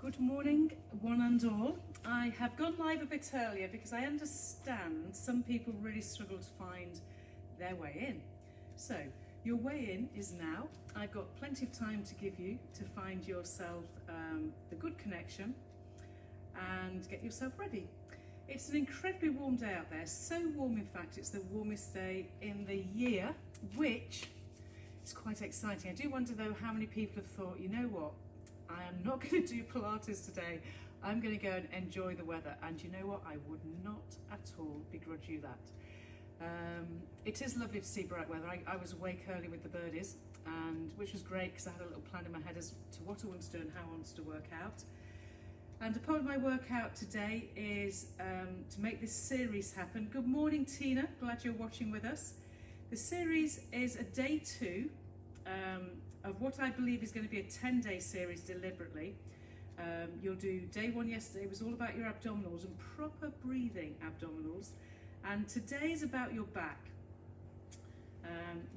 Good morning, one and all. I have gone live a bit earlier because I understand some people really struggle to find their way in. So, your way in is now. I've got plenty of time to give you to find yourself the good connection and get yourself ready. It's an incredibly warm day out there, so warm in fact it's the warmest day in the year, which is quite exciting. I do wonder though how many people have thought, you know what, I am not going to do Pilates today, I'm going to go and enjoy the weather, and you know what, I would not at all begrudge you that. It is lovely to see bright weather. I was awake early with the birdies, and which was great because I had a little plan in my head as to what I wanted to do and how I wanted to work out. And a part of my workout today is to make this series happen. Good morning, Tina. Glad you're watching with us. The series is a day 2 of what I believe is going to be a 10-day series deliberately. You'll do day 1 yesterday, was all about your abdominals and proper breathing abdominals. And today is about your back.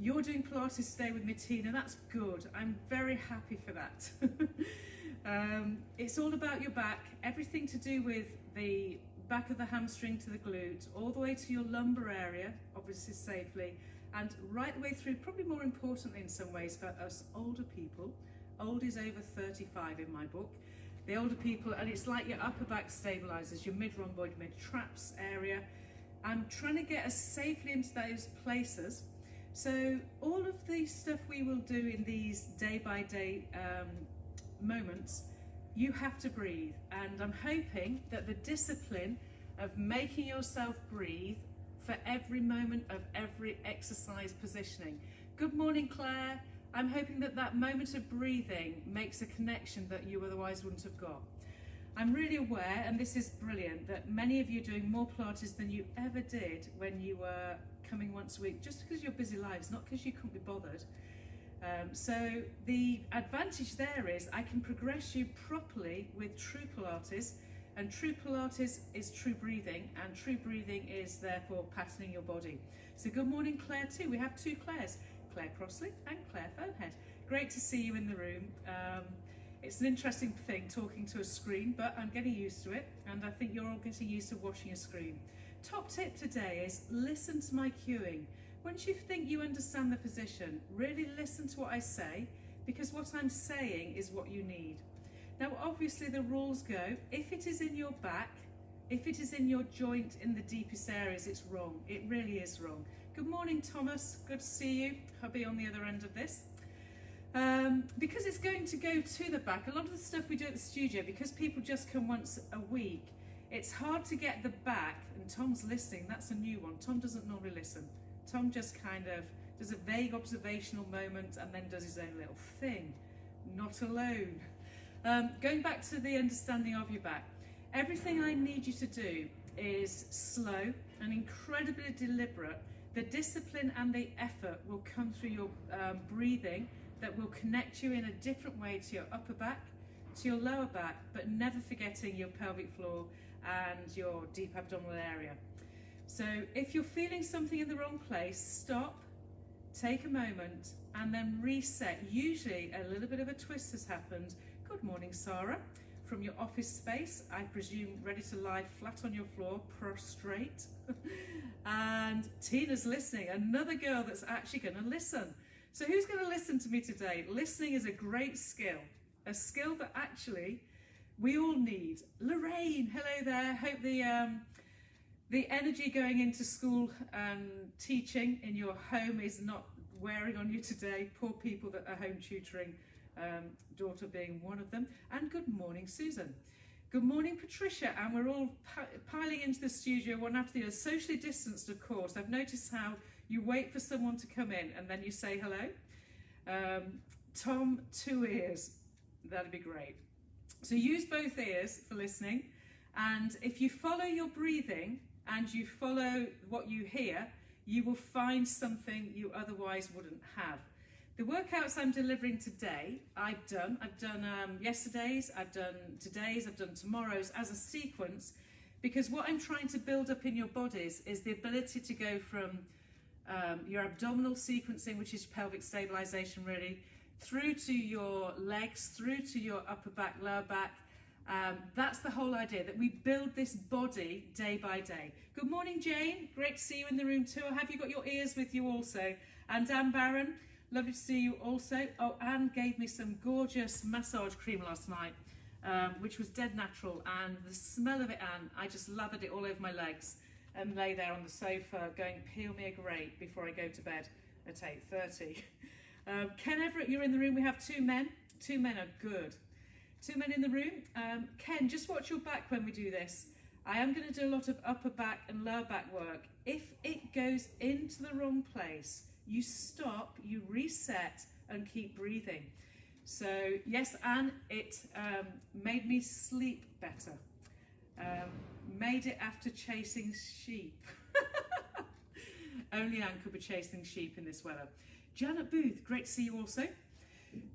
You're doing Pilates today with me, Tina. That's good. I'm very happy for that. It's all about your back, everything to do with the back of the hamstring to the glute, all the way to your lumbar area, obviously safely, and right the way through, probably more importantly in some ways for us older people. Old is over 35 in my book. The older people, and it's like your upper back stabilizers, your mid-rhomboid, mid-traps area. I'm trying to get us safely into those places. So all of the stuff we will do in these day-by-day moments, you have to breathe, and I'm hoping that the discipline of making yourself breathe for every moment of every exercise positioning. Good morning, Claire. I'm hoping that that moment of breathing makes a connection that you otherwise wouldn't have got. I'm really aware, and this is brilliant, that many of you are doing more Pilates than you ever did when you were coming once a week, just because of your busy lives, not because you couldn't be bothered. So the advantage there is I can progress you properly with true Pilates, and true Pilates is true breathing, and true breathing is therefore patterning your body. So good morning, Claire too. We have 2 Claires, Claire Crossley and Claire Fonehead. Great to see you in the room. It's an interesting thing talking to a screen, but I'm getting used to it, and I think you're all getting used to watching a screen. Top tip today is listen to my cueing. Once you think you understand the position, really listen to what I say, because what I'm saying is what you need. Now, obviously the rules go, if it is in your back, if it is in your joint in the deepest areas, it's wrong. It really is wrong. Good morning, Thomas. Good to see you. Hubby on the other end of this. Because it's going to go to the back, a lot of the stuff we do at the studio, because people just come once a week, it's hard to get the back, and Tom's listening, that's a new one. Tom doesn't normally listen. Tom just kind of does a vague observational moment and then does his own little thing. Not alone. Going back to the understanding of your back, everything I need you to do is slow and incredibly deliberate. The discipline and the effort will come through your breathing that will connect you in a different way to your upper back, to your lower back, but never forgetting your pelvic floor and your deep abdominal area. So if you're feeling something in the wrong place, stop, take a moment, and then reset. Usually a little bit of a twist has happened. Good morning, Sarah, from your office space, I presume ready to lie flat on your floor, prostrate. And Tina's listening, another girl that's actually going to listen. So who's going to listen to me today? Listening is a great skill, a skill that actually we all need. Lorraine, hello there. Hope the energy going into school and teaching in your home is not wearing on you today. Poor people that are home tutoring, daughter being one of them. And good morning, Susan. Good morning, Patricia. And we're all piling into the studio one after the other, socially distanced, of course. I've noticed how you wait for someone to come in and then you say hello. Tom, 2 ears. That'd be great. So use both ears for listening. And if you follow your breathing and you follow what you hear, you will find something you otherwise wouldn't have. The workouts I'm delivering today, I've done yesterday's, I've done today's, I've done tomorrow's as a sequence, because what I'm trying to build up in your bodies is the ability to go from your abdominal sequencing, which is pelvic stabilization really, through to your legs, through to your upper back, lower back, That's the whole idea, that we build this body day by day. Good morning, Jane. Great to see you in the room too. Have you got your ears with you also? And Anne Barron, lovely to see you also. Oh, Anne gave me some gorgeous massage cream last night, which was dead natural. And the smell of it, Anne, I just lathered it all over my legs and lay there on the sofa going, peel me a grape before I go to bed at 8:30. Ken Everett, you're in the room. We have two men. Two men are good. Two men in the room. Ken, just watch your back when we do this. I am going to do a lot of upper back and lower back work. If it goes into the wrong place, you stop, you reset and keep breathing. So yes, Anne, it made me sleep better. Made it after chasing sheep. Only Anne could be chasing sheep in this weather. Janet Booth, great to see you also.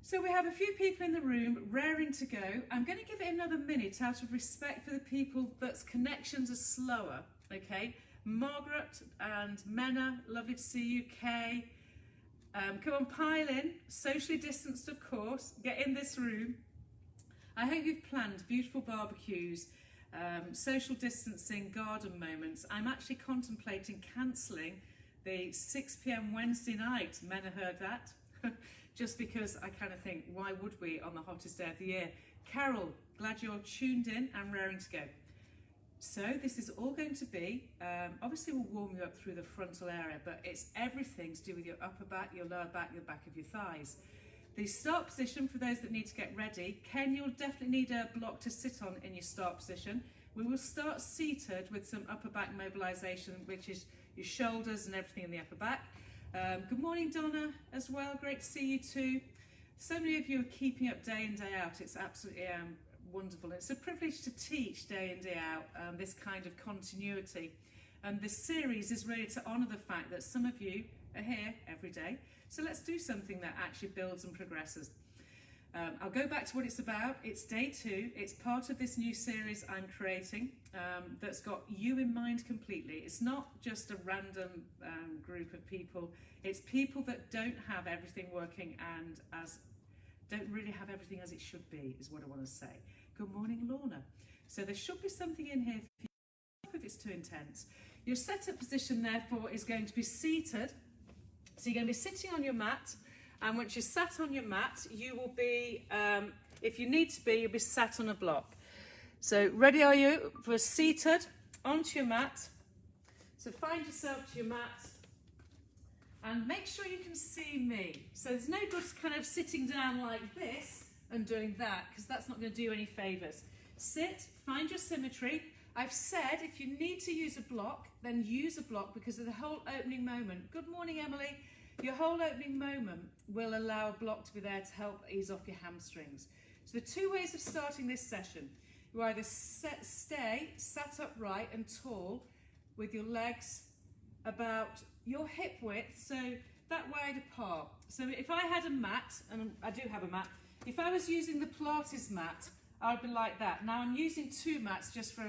So we have a few people in the room raring to go. I'm going to give it another minute out of respect for the people that's connections are slower, okay? Margaret and Menna, lovely to see you. Kay, come on, pile in. Socially distanced, of course. Get in this room. I hope you've planned beautiful barbecues, social distancing, garden moments. I'm actually contemplating cancelling the 6 p.m. Wednesday night. Menna heard that. Just because I kind of think, why would we on the hottest day of the year? Carol, glad you're tuned in and raring to go. So this is all going to be, obviously we'll warm you up through the frontal area, but it's everything to do with your upper back, your lower back, your back of your thighs. The start position, for those that need to get ready, Ken, you'll definitely need a block to sit on in your start position. We will start seated with some upper back mobilization, which is your shoulders and everything in the upper back. Good morning, Donna, as well. Great to see you too. So many of you are keeping up day in, day out. It's absolutely wonderful. It's a privilege to teach day in, day out, this kind of continuity. And this series is really to honour the fact that some of you are here every day. So let's do something that actually builds and progresses. I'll go back to what it's about. It's day 2. It's part of this new series I'm creating that's got you in mind completely. It's not just a random group of people. It's people that don't have everything working and don't really have everything as it should be, is what I want to say. Good morning, Lorna. So there should be something in here for you if it's too intense. Your setup position, therefore, is going to be seated. So you're going to be sitting on your mat. And once you're sat on your mat, you will be, if you need to be, you'll be sat on a block. So ready are you for seated onto your mat? So find yourself to your mat and make sure you can see me. So there's no good kind of sitting down like this and doing that, because that's not going to do you any favours. Sit, find your symmetry. I've said if you need to use a block, then use a block because of the whole opening moment. Good morning, Emily. Your whole opening moment will allow a block to be there to help ease off your hamstrings. So the two ways of starting this session, you either stay sat upright and tall with your legs about your hip width, so that wide apart. So if I had a mat, and I do have a mat, if I was using the Pilates mat, I'd be like that. Now I'm using 2 mats just for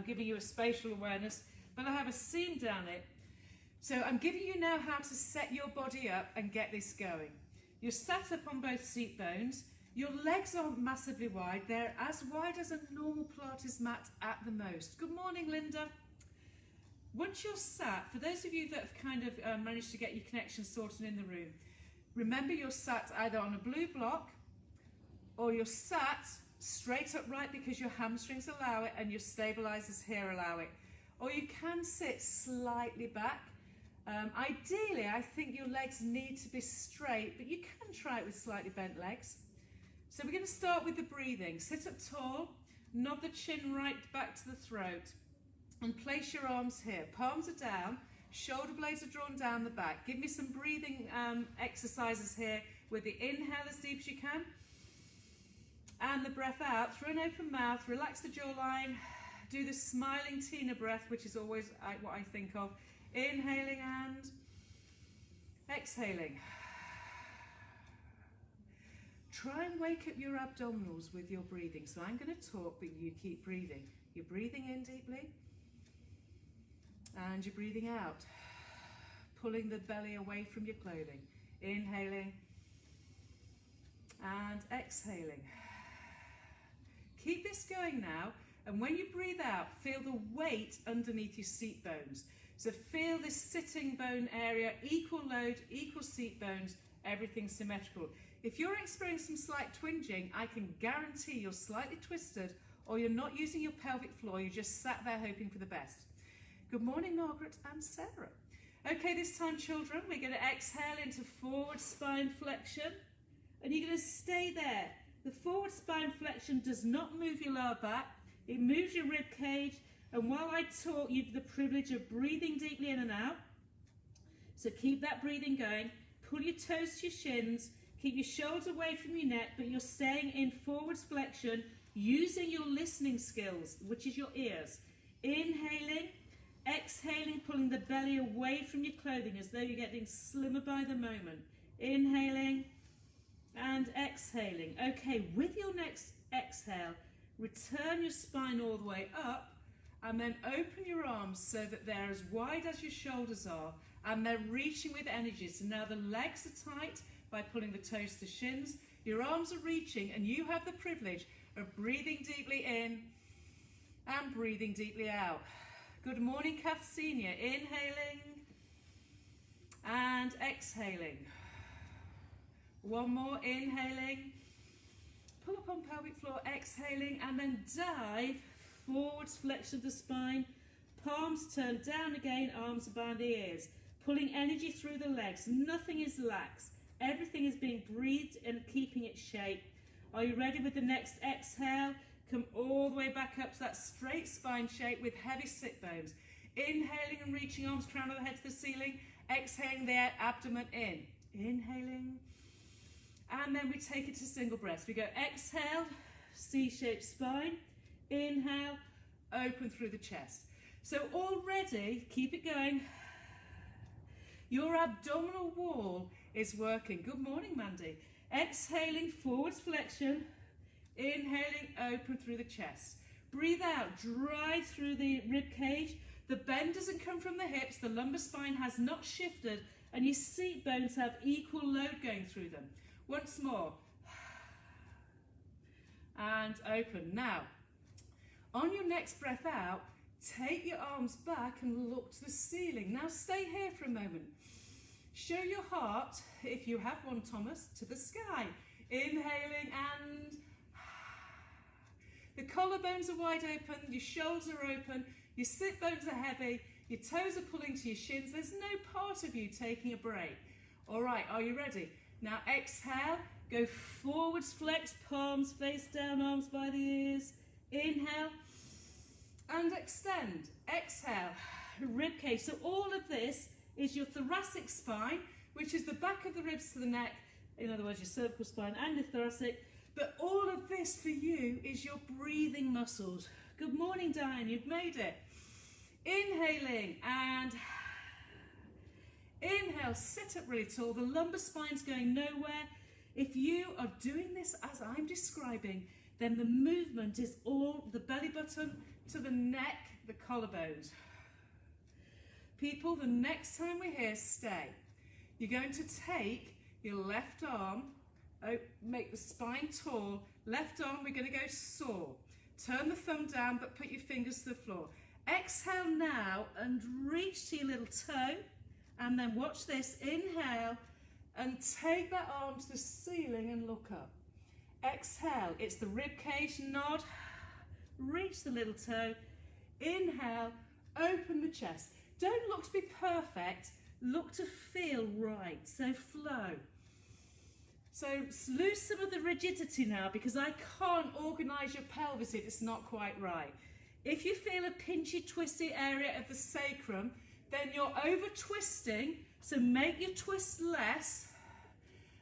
giving you a spatial awareness, but I have a seam down it. So I'm giving you now how to set your body up and get this going. You're sat up on both seat bones. Your legs aren't massively wide. They're as wide as a normal Pilates mat at the most. Good morning, Linda. Once you're sat, for those of you that have kind of managed to get your connection sorted in the room, remember you're sat either on a blue block or you're sat straight upright because your hamstrings allow it and your stabilizers here allow it. Or you can sit slightly back. Ideally, I think your legs need to be straight, but you can try it with slightly bent legs. So we're going to start with the breathing. Sit up tall, nod the chin right back to the throat, and place your arms here. Palms are down, shoulder blades are drawn down the back. Give me some breathing exercises here with the inhale as deep as you can, and the breath out through an open mouth. Relax the jawline. Do the smiling Tina breath, which is always what I think of. Inhaling and exhaling. Try and wake up your abdominals with your breathing. So I'm going to talk, but you keep breathing. You're breathing in deeply and you're breathing out, pulling the belly away from your clothing. Inhaling and exhaling. keep this going now, and when you breathe out, feel the weight underneath your seat bones. So feel this sitting bone area, equal load, equal seat bones, everything symmetrical. If you're experiencing some slight twinging, I can guarantee you're slightly twisted or you're not using your pelvic floor, you just sat there hoping for the best. Good morning, Margaret and Sarah. Okay, this time, children, we're going to exhale into forward spine flexion, and you're going to stay there. The forward spine flexion does not move your lower back, it moves your rib cage, and while I talk, you have the privilege of breathing deeply in and out. So keep that breathing going, pull your toes to your shins, keep your shoulders away from your neck, but you're staying in forward flexion using your listening skills, which is your ears. Inhaling, exhaling, pulling the belly away from your clothing as though you're getting slimmer by the moment. Inhaling and exhaling. Okay, with your next exhale, return your spine all the way up and then open your arms so that they're as wide as your shoulders are and they're reaching with energy. So now the legs are tight by pulling the toes to shins. Your arms are reaching and you have the privilege of breathing deeply in and breathing deeply out. Good morning, Kath Senior. Inhaling and exhaling. One more, inhaling. Pull up on pelvic floor, exhaling, and then dive forwards, flexion of the spine. Palms turn down again, arms are behind the ears. Pulling energy through the legs. Nothing is lax. Everything is being breathed and keeping its shape. Are you ready with the next exhale? Come all the way back up to that straight spine shape with heavy sit bones. Inhaling and reaching arms, crown of the head to the ceiling. Exhaling the abdomen in. Inhaling. And then we take it to single breaths. We go exhale, C-shaped spine. Inhale, open through the chest. So already, keep it going. Your abdominal wall is working. Good morning, Mandy. Exhaling, forwards flexion. Inhaling, open through the chest. Breathe out, dry through the rib cage. The bend doesn't come from the hips, the lumbar spine has not shifted, and your seat bones have equal load going through them. Once more. And open. Now, on your next breath out, take your arms back and look to the ceiling. Now stay here for a moment. Show your heart, if you have one, Thomas, to the sky. Inhaling and the collarbones are wide open, your shoulders are open, your sit bones are heavy, your toes are pulling to your shins. There's no part of you taking a break. All right, are you ready? Now exhale, go forwards, flex, palms face down, arms by the ears. Inhale and extend. Exhale, rib cage. So all of this is your thoracic spine, which is the back of the ribs to the neck, in other words, your cervical spine and your thoracic. But all of this for you is your breathing muscles. Good morning, Diane, you've made it. Inhaling and inhale, sit up really tall. The lumbar spine's going nowhere. If you are doing this as I'm describing, then the movement is all the belly button to the neck, the collarbones. People, the next time we're here, stay. You're going to take your left arm, make the spine tall. Left arm, we're going to go saw. Turn the thumb down, but put your fingers to the floor. Exhale now and reach to your little toe. And then watch this. Inhale and take that arm to the ceiling and look up. Exhale, it's the rib cage, nod. Reach the little toe. Inhale, open the chest. Don't look to be perfect, look to feel right, so flow. So lose some of the rigidity now because I can't organise your pelvis if it's not quite right. If you feel a pinchy, twisty area of the sacrum, then you're over twisting, so make your twist less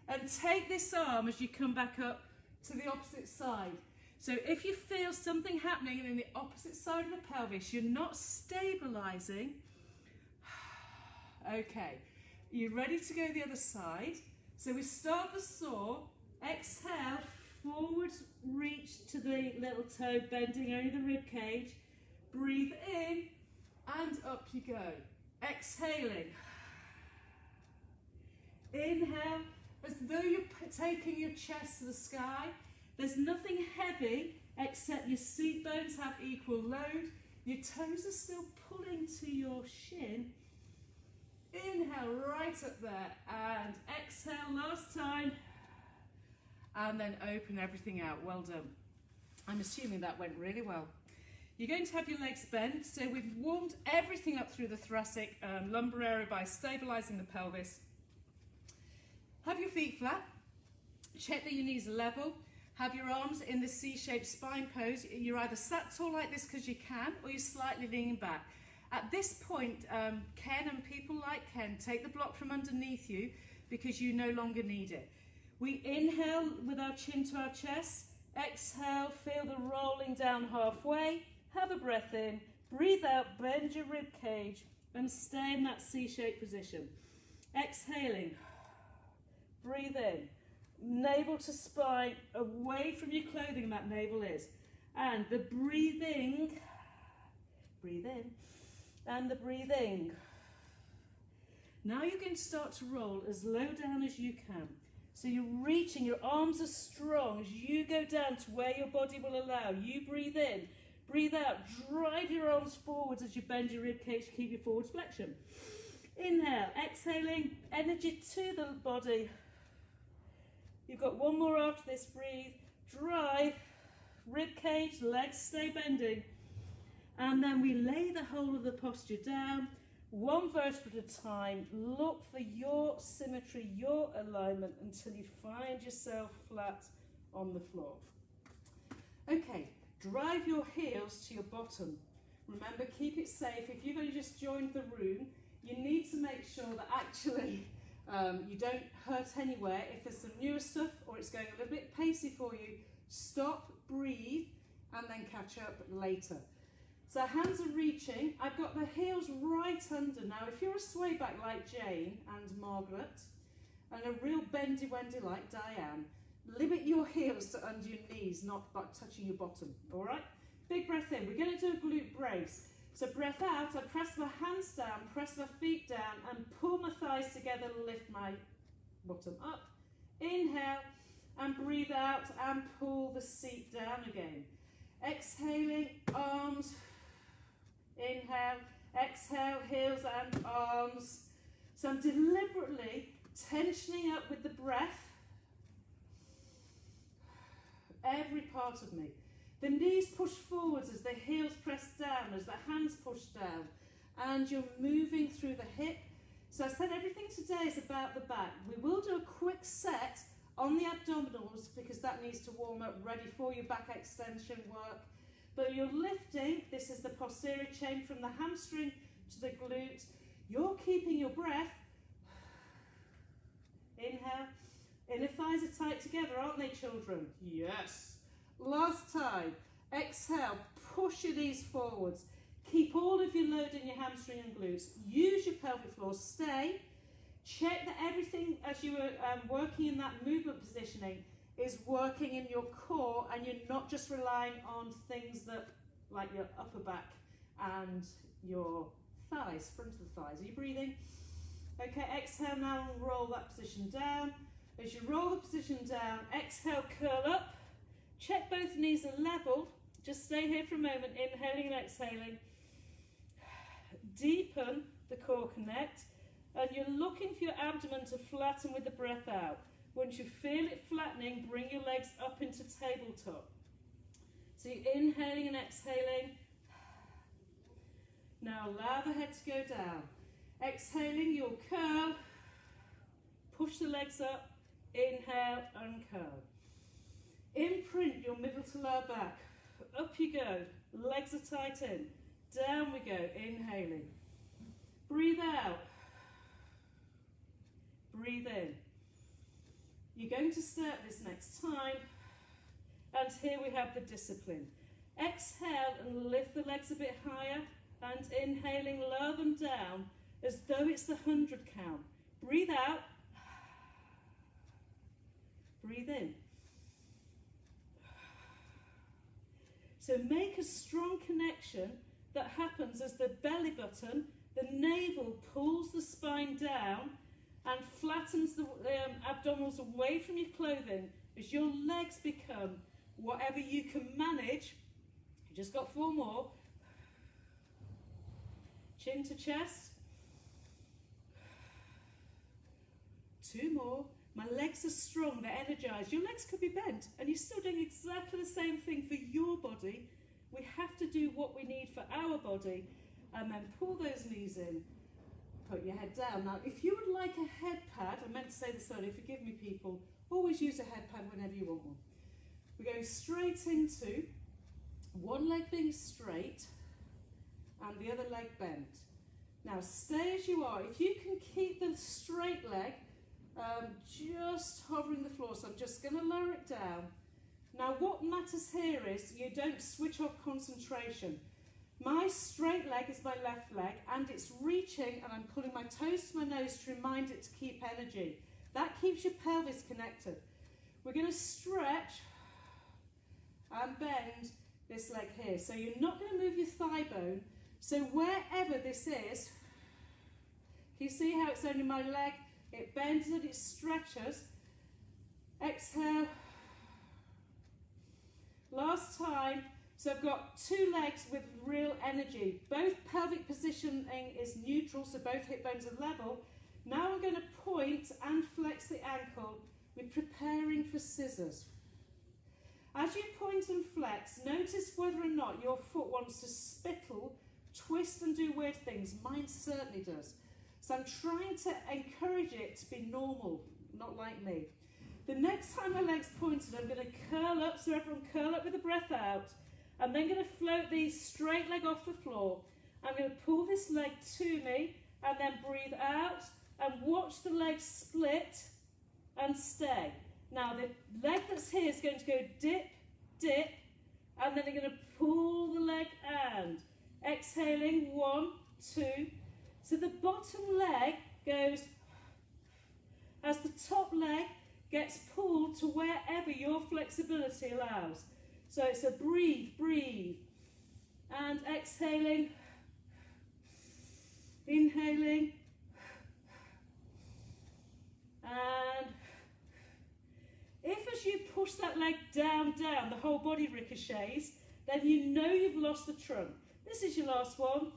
and take this arm as you come back up to the opposite side. So if you feel something happening in the opposite side of the pelvis, you're not stabilising. Okay, you ready to go the other side? So we start the saw, exhale, forward reach to the little toe, bending only the rib cage. Breathe in and up you go. Exhaling. Inhale, as though you're taking your chest to the sky. There's nothing heavy Except your seat bones have equal load. Your toes are still pulling to your shin. Inhale right up there and exhale last time. And then open everything out. Well done. I'm assuming that went really well. You're going to have your legs bent, so we've warmed everything up through the thoracic lumbar area by stabilising the pelvis. Have your feet flat, check that your knees are level, have your arms in the C-shaped spine pose. You're either sat tall like this because you can, or you're slightly leaning back. At this point, Ken and people like Ken take the block from underneath you because you no longer need it. We inhale with our chin to our chest, exhale, feel the rolling down halfway. Have a breath in, breathe out, bend your rib cage and stay in that C-shaped position. Exhaling, breathe in, navel to spine, away from your clothing that navel is. And the breathing, breathe in, and the breathing. Now you're going to start to roll as low down as you can. So you're reaching, your arms are strong as you go down to where your body will allow. You breathe in. Breathe out, drive your arms forwards as you bend your rib cage to keep your forward flexion. Inhale, exhaling, energy to the body. You've got one more after this, breathe, drive, rib cage, legs stay bending. And then we lay the whole of the posture down, one vertebra at a time. Look for your symmetry, your alignment until you find yourself flat on the floor. Okay. Drive your heels to your bottom. Remember, keep it safe. If you've only just joined the room, you need to make sure that actually you don't hurt anywhere. If there's some newer stuff or it's going a little bit pacey for you, stop, breathe, and then catch up later. So hands are reaching. I've got the heels right under. Now, if you're a sway back like Jane and Margaret, and a real bendy-wendy like Diane, limit your heels to under your knees, not by touching your bottom, all right? Big breath in. We're going to do a glute brace. So breath out, I press my hands down, press my feet down, and pull my thighs together, lift my bottom up. Inhale, and breathe out, and pull the seat down again. Exhaling, arms. Inhale, exhale, heels and arms. So I'm deliberately tensioning up with the breath. Every part of me. The knees push forwards as the heels press down, as the hands push down, and you're moving through the hip. So I said everything today is about the back. We will do a quick set on the abdominals because that needs to warm up, ready for your back extension work. But you're lifting, this is the posterior chain from the hamstring to the glute. You're keeping your breath. Inhale. Inner thighs are tight together, aren't they, children? Yes. Last time. Exhale, push your knees forwards. Keep all of your load in your hamstring and glutes. Use your pelvic floor. Stay. Check that everything as you were working in that movement positioning is working in your core and you're not just relying on things that, like your upper back and your thighs, front of the thighs. Are you breathing? Okay, exhale now and roll that position down. As you roll the position down, exhale, curl up. Check both knees are level. Just stay here for a moment, inhaling and exhaling. Deepen the core connect. And you're looking for your abdomen to flatten with the breath out. Once you feel it flattening, bring your legs up into tabletop. So you're inhaling and exhaling. Now allow the head to go down. Exhaling, you'll curl. Push the legs up. Inhale and curl. Imprint your middle to lower back. Up you go. Legs are tight in. Down we go. Inhaling. Breathe out. Breathe in. You're going to start this next time. And here we have the discipline. Exhale and lift the legs a bit higher. And inhaling, lower them down as though it's the 100 count. Breathe out. Breathe in. So make a strong connection that happens as the belly button, the navel pulls the spine down and flattens the abdominals away from your clothing as your legs become whatever you can manage. You just got 4 more. Chin to chest. 2 more. My legs are strong, they're energized. Your legs could be bent and you're still doing exactly the same thing for your body. We have to do what we need for our body, and then pull those knees in, put your head down. Now, if you would like a head pad, I meant to say this earlier, forgive me people, always use a head pad whenever you want one. We're going straight into one leg being straight and the other leg bent. Now, stay as you are. If you can keep the straight leg just hovering the floor, so I'm just going to lower it down. Now what matters here is you don't switch off concentration. My straight leg is my left leg and it's reaching, and I'm pulling my toes to my nose to remind it to keep energy. That keeps your pelvis connected. We're going to stretch and bend this leg here. So you're not going to move your thigh bone. So wherever this is, you see how it's only my leg? It bends and it stretches. Exhale. Last time. So I've got 2 legs with real energy. Both pelvic positioning is neutral, so both hip bones are level. Now I'm going to point and flex the ankle. We're preparing for scissors. As you point and flex, notice whether or not your foot wants to spittle, twist and do weird things. Mine certainly does. So I'm trying to encourage it to be normal, not like me. The next time my leg's pointed, I'm going to curl up, so everyone curl up with the breath out. I'm then going to float the straight leg off the floor. I'm going to pull this leg to me and then breathe out and watch the leg split and stay. Now the leg that's here is going to go dip, dip, and then I'm going to pull the leg and exhaling, 1, 2. So the bottom leg goes as the top leg gets pulled to wherever your flexibility allows. So it's a breathe, breathe, and exhaling, inhaling, and if as you push that leg down, down, the whole body ricochets, then you know you've lost the trunk. This is your last one.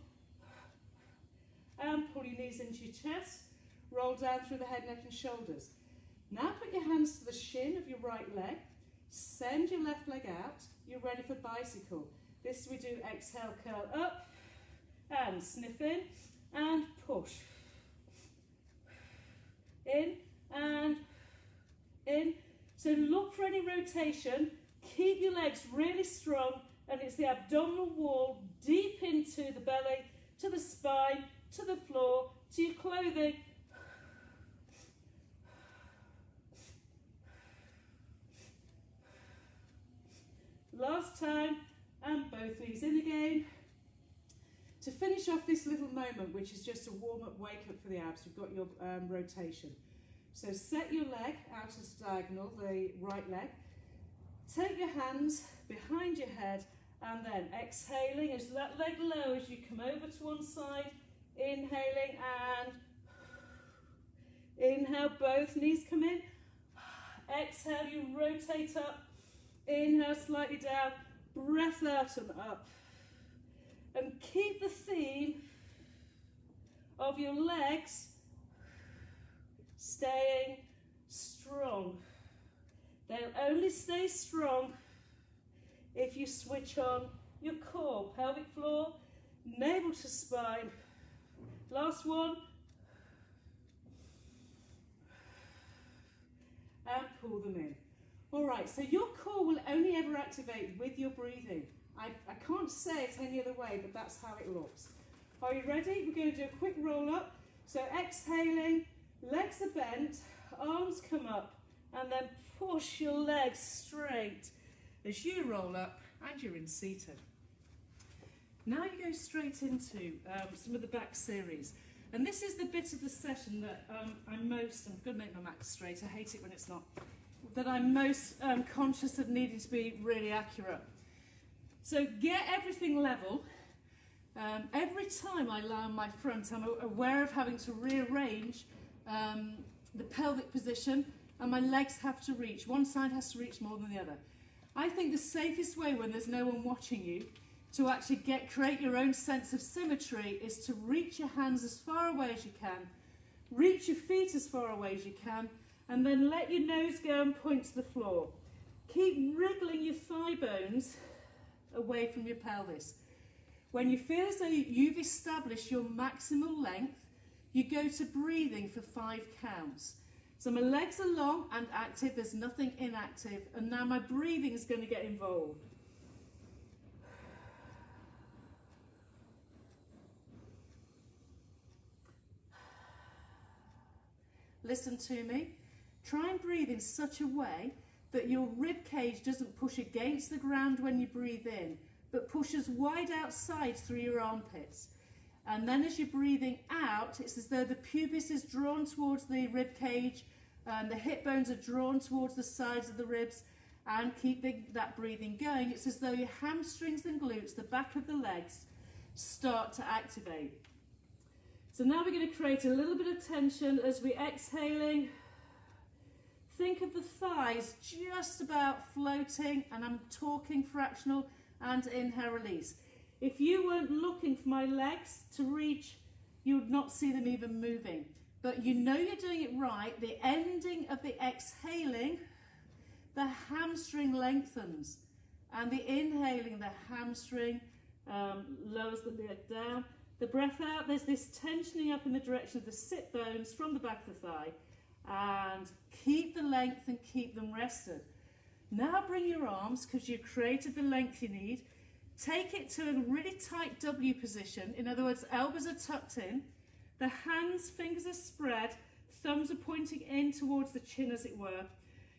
And pull your knees into your chest, roll down through the head, neck and shoulders. Now put your hands to the shin of your right leg, send your left leg out, you're ready for bicycle. This we do exhale, curl up, and sniff in, and push. In, and in. So look for any rotation, keep your legs really strong, and it's the abdominal wall deep into the belly, to the spine, to the floor, to your clothing. Last time, and both knees in again. To finish off this little moment, which is just a warm-up, wake-up for the abs, you've got your rotation. So set your leg out as diagonal, the right leg. Take your hands behind your head, and then exhaling as that leg lowers, you come over to one side, inhaling, and inhale, both knees come in. Exhale, you rotate up. Inhale, slightly down, breath out and up. And keep the theme of your legs staying strong. They'll only stay strong if you switch on your core, pelvic floor, navel to spine. Last one. And pull them in. All right, so your core will only ever activate with your breathing. I can't say it any other way, but that's how it looks. Are you ready? We're going to do a quick roll up. So exhaling, legs are bent, arms come up, and then push your legs straight as you roll up and you're in seated. Now you go straight into some of the back series. And this is the bit of the session that I'm going to make my back straight, I hate it when it's not, that I'm most conscious of needing to be really accurate. So get everything level. Every time I lie on my front, I'm aware of having to rearrange the pelvic position, and my legs have to reach. One side has to reach more than the other. I think the safest way when there's no one watching you to actually create your own sense of symmetry is to reach your hands as far away as you can, reach your feet as far away as you can, and then let your nose go and point to the floor. Keep wriggling your thigh bones away from your pelvis. When you feel as though you've established your maximal length, you go to breathing for 5 counts. So my legs are long and active, there's nothing inactive, and now my breathing is going to get involved. Listen to me. Try and breathe in such a way that your rib cage doesn't push against the ground when you breathe in, but pushes wide outside through your armpits. And then as you're breathing out, it's as though the pubis is drawn towards the rib cage, and the hip bones are drawn towards the sides of the ribs, and keep that breathing going. It's as though your hamstrings and glutes, the back of the legs, start to activate. So now we're going to create a little bit of tension as we're exhaling. Think of the thighs just about floating, and I'm talking fractional, and inhale, release. If you weren't looking for my legs to reach, you would not see them even moving. But you know you're doing it right. The ending of the exhaling, the hamstring lengthens. And the inhaling, the hamstring lowers the leg down. The breath out, there's this tensioning up in the direction of the sit bones from the back of the thigh. And keep the length and keep them rested. Now bring your arms, because you've created the length you need. Take it to a really tight W position. In other words, elbows are tucked in. The hands, fingers are spread. Thumbs are pointing in towards the chin, as it were.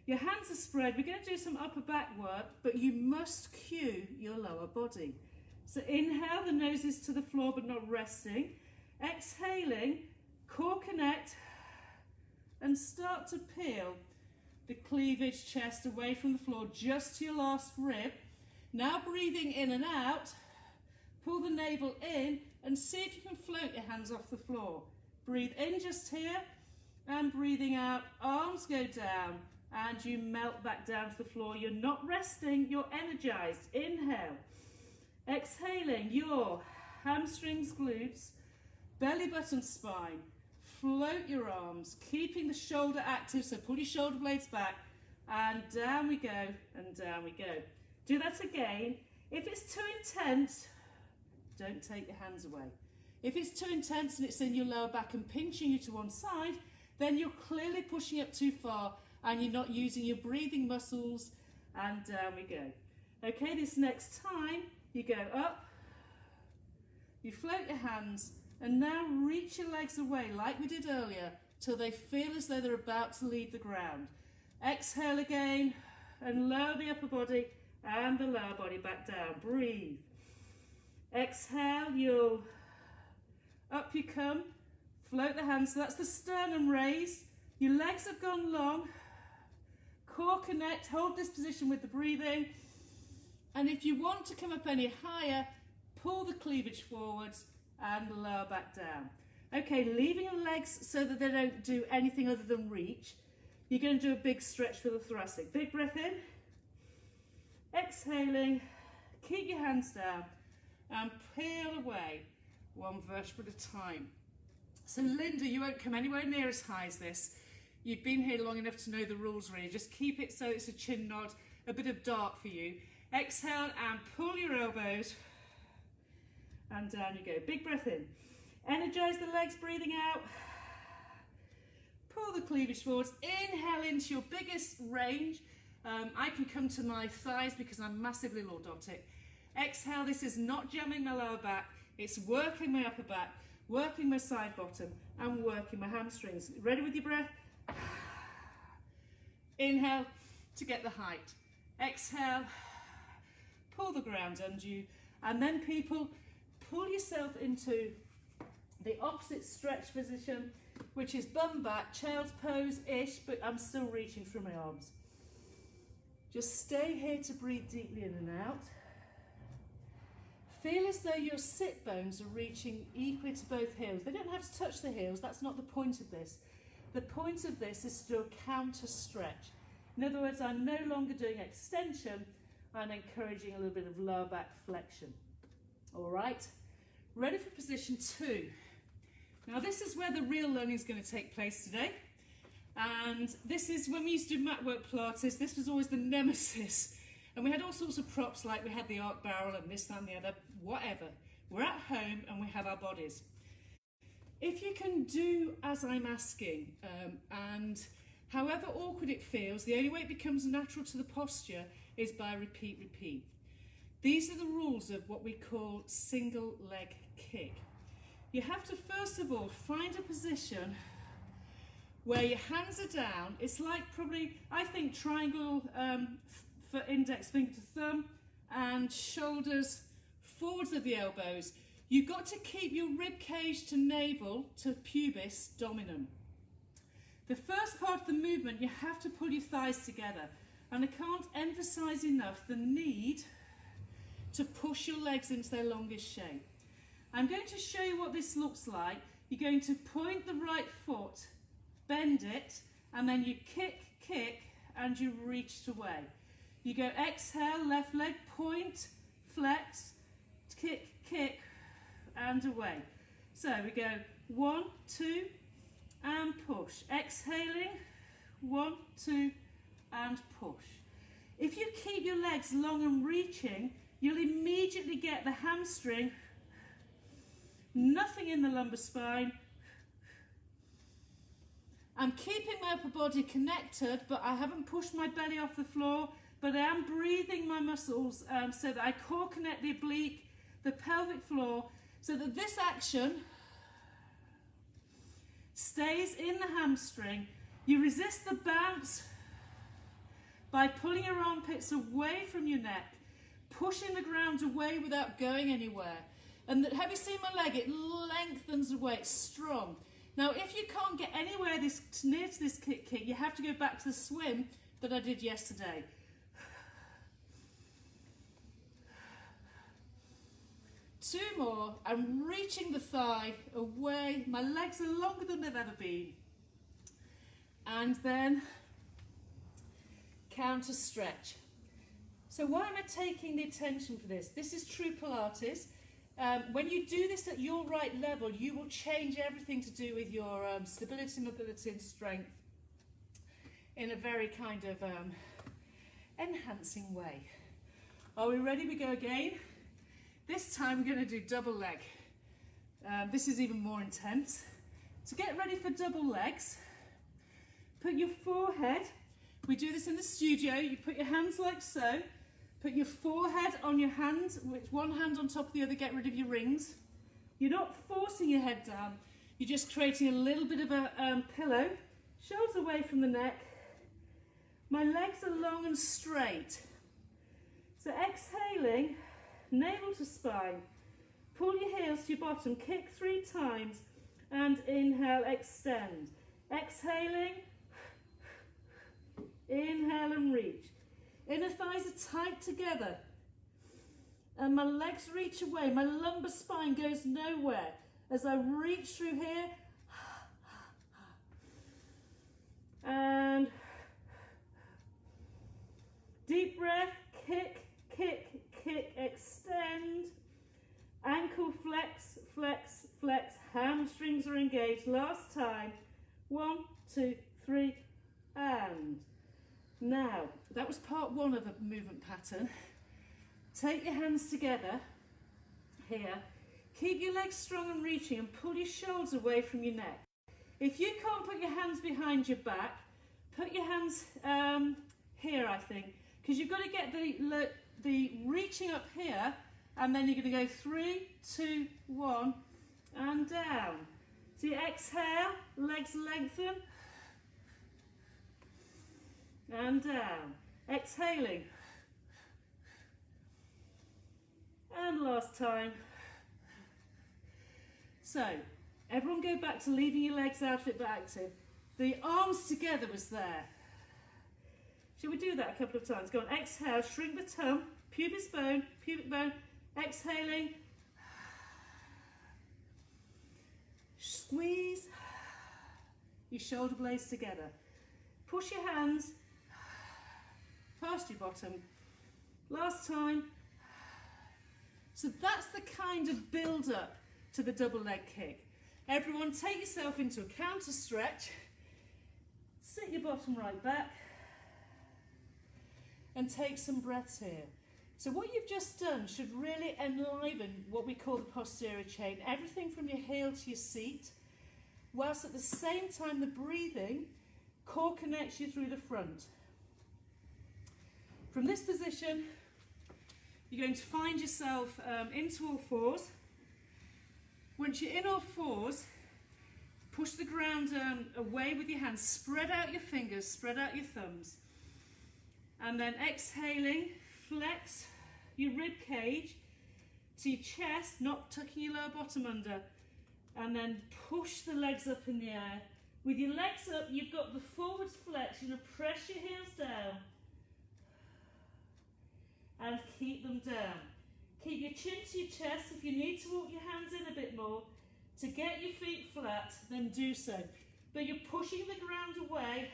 Your hands are spread. We're going to do some upper back work, but you must cue your lower body. So inhale, the nose is to the floor but not resting. Exhaling, core connect, and start to peel the cleavage chest away from the floor just to your last rib. Now breathing in and out, pull the navel in and see if you can float your hands off the floor. Breathe in just here, and breathing out, arms go down and you melt back down to the floor. You're not resting, you're energized. Inhale. Exhaling, your hamstrings, glutes, belly button, spine. Float your arms, keeping the shoulder active, so pull your shoulder blades back, and down we go, and down we go. Do that again. If it's too intense, don't take your hands away. If it's too intense and it's in your lower back and pinching you to one side, then you're clearly pushing up too far and you're not using your breathing muscles, and down we go. Okay, this next time, you go up, you float your hands, and now reach your legs away like we did earlier till they feel as though they're about to leave the ground. Exhale again and lower the upper body and the lower body back down. Breathe. Exhale, you'll up you come, float the hands. So that's the sternum raised. Your legs have gone long. Core connect, hold this position with the breathing. And if you want to come up any higher, pull the cleavage forwards and lower back down. Okay, leaving your legs so that they don't do anything other than reach. You're going to do a big stretch for the thoracic. Big breath in. Exhaling. Keep your hands down and peel away one vertebra at a time. So Linda, you won't come anywhere near as high as this. You've been here long enough to know the rules really. Just keep it so it's a chin nod, a bit of dart for you. Exhale and pull your elbows. And down you go. Big breath in. Energize the legs, breathing out. Pull the cleavage forwards. Inhale into your biggest range. I can come to my thighs because I'm massively lordotic. Exhale, this is not jamming my lower back. It's working my upper back, working my side bottom, and working my hamstrings. Ready with your breath? Inhale to get the height. Exhale, pull the ground under you. And then people, pull yourself into the opposite stretch position, which is bum back, child's pose-ish, but I'm still reaching through my arms. Just stay here to breathe deeply in and out. Feel as though your sit bones are reaching equally to both heels. They don't have to touch the heels, that's not the point of this. The point of this is to do a counter stretch. In other words, I'm no longer doing extension, and encouraging a little bit of lower back flexion. All right, ready for position 2. Now this is where the real learning is going to take place today. And this is when we used to do mat work Pilates, this was always the nemesis. And we had all sorts of props, like we had the arc barrel and this, that and the other, whatever. We're at home and we have our bodies. If you can do as I'm asking, and however awkward it feels, the only way it becomes natural to the posture is by repeat, repeat. These are the rules of what we call single leg kick. You have to first of all find a position where your hands are down. It's like probably, I think, triangle for index finger to thumb and shoulders forwards of the elbows. You've got to keep your rib cage to navel to pubis dominant. The first part of the movement, you have to pull your thighs together. And I can't emphasize enough the need to push your legs into their longest shape. I'm going to show you what this looks like. You're going to point the right foot, bend it, and then you kick, kick, and you reach away. You go exhale, left leg, point, flex, kick, kick, and away. So we go 1, 2, and push. Exhaling, 1, 2, and push. If you keep your legs long and reaching, you'll immediately get the hamstring, nothing in the lumbar spine. I'm keeping my upper body connected, but I haven't pushed my belly off the floor, but I am breathing my muscles so that I core connect the oblique, the pelvic floor, so that this action stays in the hamstring. You resist the bounce by pulling your armpits away from your neck, pushing the ground away without going anywhere. And have you seen my leg? It lengthens away, it's strong. Now, if you can't get anywhere near to this kick, you have to go back to the swim that I did yesterday. Two more. I'm reaching the thigh away. My legs are longer than they've ever been. And then counter stretch. So why am I taking the attention for this? This is true Pilates. When you do this at your right level, you will change everything to do with your stability, mobility and strength in a very kind of enhancing way. Are we ready? We go again. This time we're going to do double leg. This is even more intense. To get ready for double legs, put your forehead, we do this in the studio, you put your hands like so, put your forehead on your hand, with one hand on top of the other, get rid of your rings. You're not forcing your head down, you're just creating a little bit of a pillow, shoulders away from the neck. My legs are long and straight. So exhaling, navel to spine, pull your heels to your bottom, kick 3 times, and inhale, extend. Exhaling, inhale and reach. Inner thighs are tight together and my legs reach away. My lumbar spine goes nowhere. As I reach through here and deep breath, kick, kick, kick, extend, ankle flex, flex, flex, hamstrings are engaged. Last time, 1, 2, 3, and now, that was part 1 of a movement pattern. Take your hands together here. Keep your legs strong and reaching and pull your shoulders away from your neck. If you can't put your hands behind your back, put your hands here, I think, because you've got to get the reaching up here, and then you're going to go 3, 2, 1, and down. So you exhale, legs lengthen, and down. Exhaling. And last time. So, everyone go back to leaving your legs out of it but active. The arms together was there. Shall we do that a couple of times? Go on, exhale, shrink the tongue, pubis bone, pubic bone, exhaling. Squeeze your shoulder blades together. Push your hands past your bottom Last time. So that's the kind of build up to the double leg kick. Everyone take yourself into a counter stretch. Sit your bottom right back and take some breaths here. So what you've just done should really enliven what we call the posterior chain, everything from your heel to your seat, whilst at the same time the breathing core connects you through the front. From this position, you're going to find yourself into all fours. Once you're in all fours, push the ground away with your hands, spread out your fingers, spread out your thumbs. And then exhaling, flex your rib cage to your chest, not tucking your lower bottom under. And then push the legs up in the air. With your legs up, you've got the forwards flex. You're going to press your heels down and keep them down. Keep your chin to your chest. If you need to walk your hands in a bit more to get your feet flat, then do so. But you're pushing the ground away,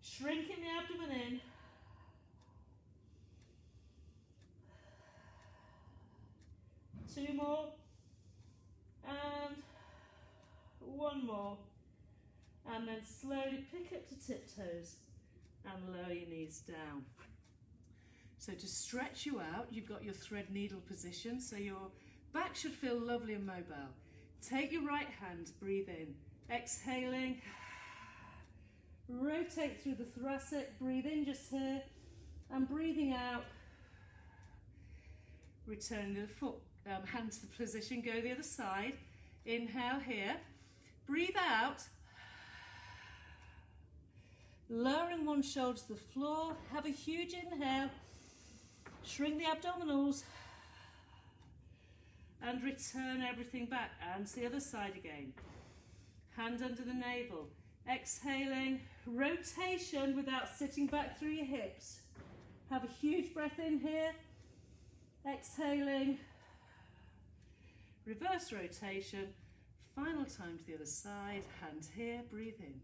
shrinking the abdomen in. Two more. And one more. And then slowly pick up to tiptoes and lower your knees down. So to stretch you out, you've got your thread needle position, so your back should feel lovely and mobile. Take your right hand, breathe in, exhaling, rotate through the thoracic, breathe in just here, and breathing out, return the foot, hand to the position, go the other side, inhale here, breathe out, lowering one shoulder to the floor, have a huge inhale, shrink the abdominals, and return everything back, and to the other side again. Hand under the navel, exhaling, rotation without sitting back through your hips. Have a huge breath in here, exhaling, reverse rotation, final time to the other side, hand here, breathe in.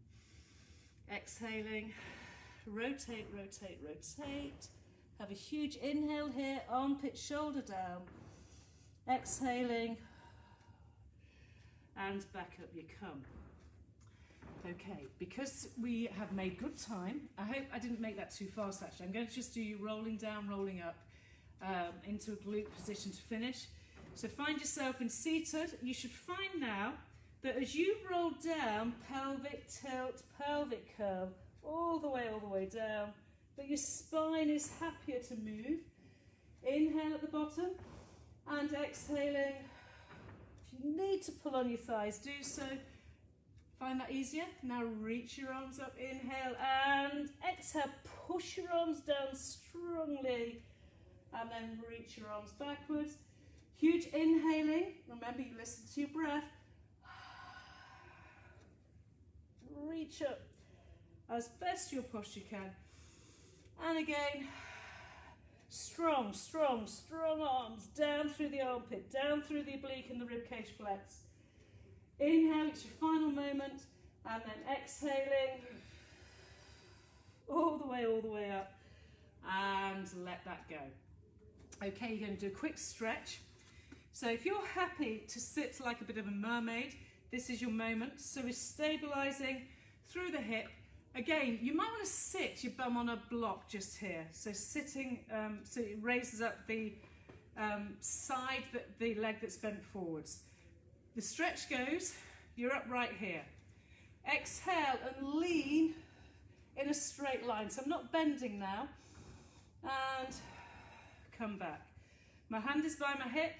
Exhaling, rotate, rotate, rotate. Have a huge inhale here, armpit, shoulder down. Exhaling, and back up you come. Okay, because we have made good time, I hope I didn't make that too fast actually. I'm going to just do you rolling down, rolling up into a glute position to finish. So find yourself in seated. You should find now that as you roll down, pelvic tilt, pelvic curl, all the way down, but your spine is happier to move. Inhale at the bottom and exhaling. If you need to pull on your thighs, do so. Find that easier. Now reach your arms up, inhale and exhale. Push your arms down strongly and then reach your arms backwards. Huge inhaling. Remember, you listen to your breath. Reach up as best your posture can. And again, strong, strong, strong arms down through the armpit, down through the oblique and the ribcage flex. Inhale, it's your final moment, and then exhaling all the way up, and let that go. Okay, you're going to do a quick stretch. So if you're happy to sit like a bit of a mermaid, this is your moment. So we're stabilizing through the hip. Again, you might want to sit your bum on a block just here. So sitting, so it raises up the side, the leg that's bent forwards. The stretch goes, you're upright here. Exhale and lean in a straight line. So I'm not bending now. And come back. My hand is by my hip.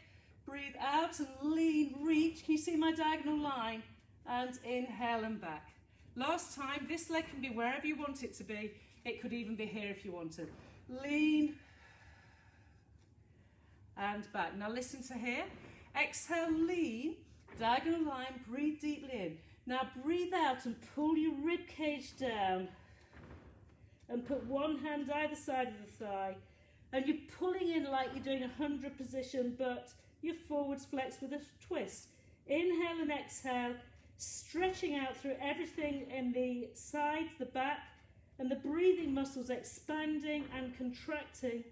Breathe out and lean, reach. Can you see my diagonal line? And inhale and back. Last time, this leg can be wherever you want it to be. It could even be here if you wanted. Lean and back. Now listen to here. Exhale, lean, diagonal line, breathe deeply in. Now breathe out and pull your rib cage down. And put one hand either side of the thigh. And you're pulling in like you're doing a 100 position, but you're forwards flex with a twist. Inhale and exhale, stretching out through everything in the sides, the back, and the breathing muscles expanding and contracting,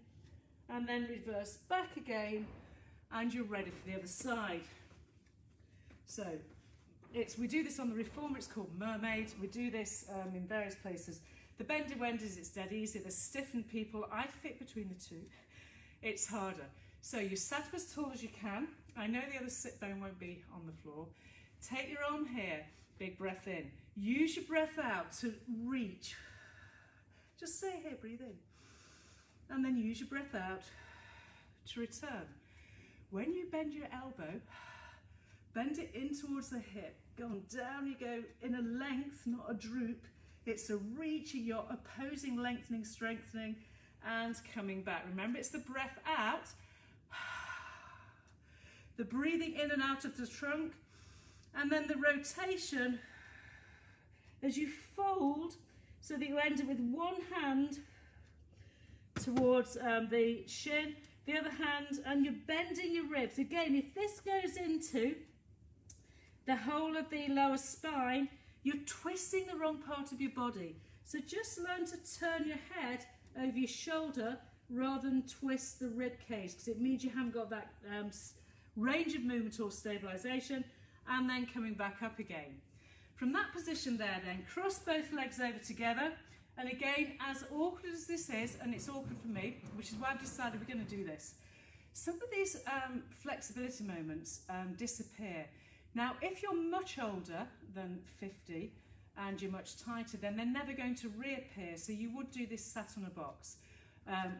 and then reverse back again, and you're ready for the other side. So we do this on the reformer, it's called Mermaid. We do this in various places. The bendy wendies, it's dead easy. The stiffened people, I fit between the two. It's harder. So you sat up as tall as you can. I know the other sit bone won't be on the floor. Take your arm here, big breath in. Use your breath out to reach. Just stay here, breathe in. And then use your breath out to return. When you bend your elbow, bend it in towards the hip. Go on, down you go in a length, not a droop. It's a reach, you're opposing, lengthening, strengthening, and coming back. Remember, it's the breath out, the breathing in and out of the trunk, and then the rotation as you fold so that you end it with one hand towards the shin, the other hand, and you're bending your ribs. Again, if this goes into the whole of the lower spine, you're twisting the wrong part of your body. So just learn to turn your head over your shoulder rather than twist the rib cage, because it means you haven't got that range of movement or stabilisation, and then coming back up again. From that position there then, cross both legs over together, and again, as awkward as this is, and it's awkward for me, which is why I've decided we're going to do this, some of these flexibility moments disappear. Now, if you're much older than 50 and you're much tighter, then they're never going to reappear. So you would do this sat on a box,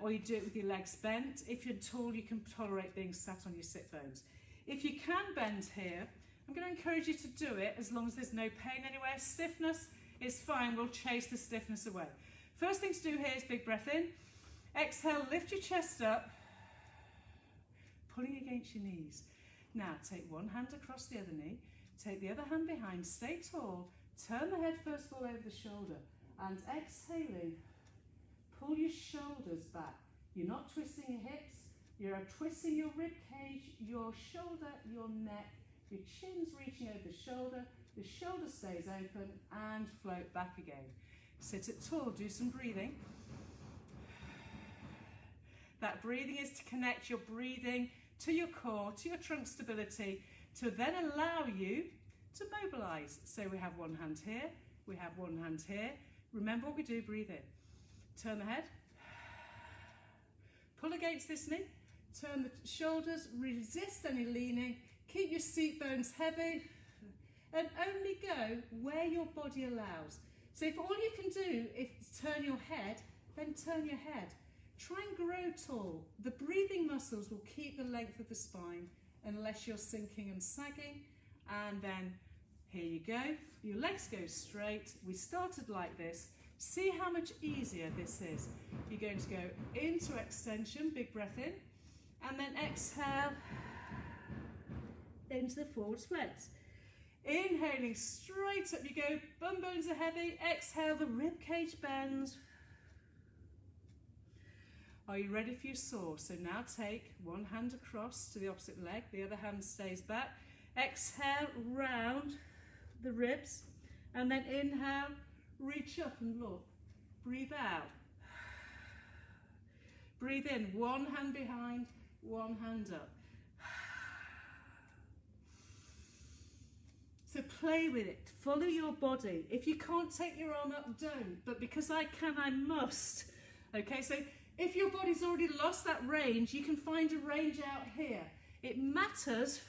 or you do it with your legs bent. If you're tall, you can tolerate being sat on your sit bones. If you can bend here, I'm going to encourage you to do it as long as there's no pain anywhere. Stiffness is fine, we'll chase the stiffness away. First thing to do here is big breath in. Exhale, lift your chest up, pulling against your knees. Now take one hand across the other knee, take the other hand behind, stay tall, turn the head first of all over the shoulder, and exhaling, pull your shoulders back. You're not twisting your hips, you're twisting your rib cage, your shoulder, your neck, your chin's reaching over the shoulder stays open, and float back again. Sit it tall, do some breathing. That breathing is to connect your breathing to your core, to your trunk stability, to then allow you to mobilise. So we have one hand here, we have one hand here. Remember what we do, breathe in. Turn the head, pull against this knee, turn the shoulders, resist any leaning, keep your seat bones heavy, and only go where your body allows. So if all you can do is turn your head, then turn your head. Try and grow tall. The breathing muscles will keep the length of the spine unless you're sinking and sagging. And then here you go. Your legs go straight. We started like this. See how much easier this is. You're going to go into extension, big breath in, and then exhale into the forwards flex. Inhaling, straight up you go, bum bones are heavy. Exhale, the rib cage bends. Are you ready for your saw? So now take one hand across to the opposite leg, the other hand stays back. Exhale, round the ribs, and then inhale, reach up and look. Breathe out. Breathe in, one hand behind, one hand up. So play with it, follow your body. If you can't take your arm up, don't, but because I can, I must. Okay, so if your body's already lost that range, you can find a range out here. It matters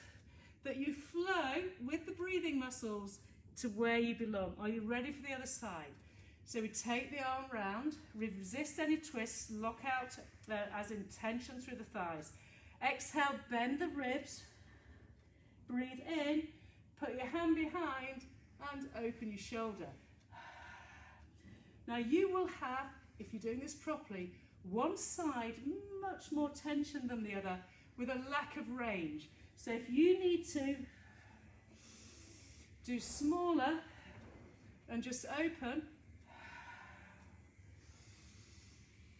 that you flow with the breathing muscles to where you belong. Are you ready for the other side? So we take the arm round, resist any twists, lock out as in tension through the thighs. Exhale, bend the ribs, breathe in, put your hand behind and open your shoulder. Now you will have, if you're doing this properly, one side much more tension than the other with a lack of range. So if you need to do smaller and just open,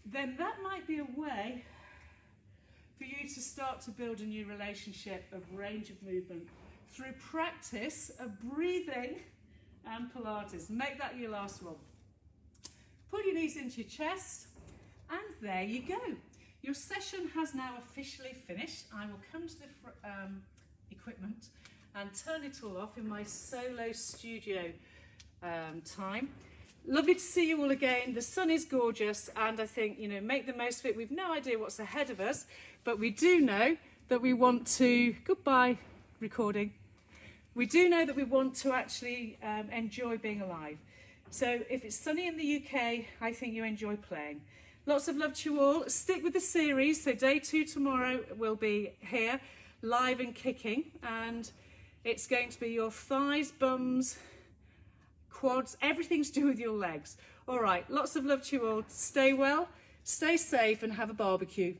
then that might be a way for you to start to build a new relationship of range of movement through practice of breathing and Pilates. Make that your last one. Pull your knees into your chest, and there you go. Your session has now officially finished. I will come to the equipment and turn it all off in my solo studio time. Lovely to see you all again. The sun is gorgeous, and I think, you know, make the most of it. We've no idea what's ahead of us, but we do know that we want to, goodbye recording, we do know that we want to actually enjoy being alive. So if it's sunny in the UK, I think you enjoy playing. Lots of love to you all. Stick with the series. So day 2 tomorrow will be here, live and kicking, and it's going to be your thighs, bums, quads, everything to do with your legs. All right, lots of love to you all. Stay well, stay safe, and have a barbecue.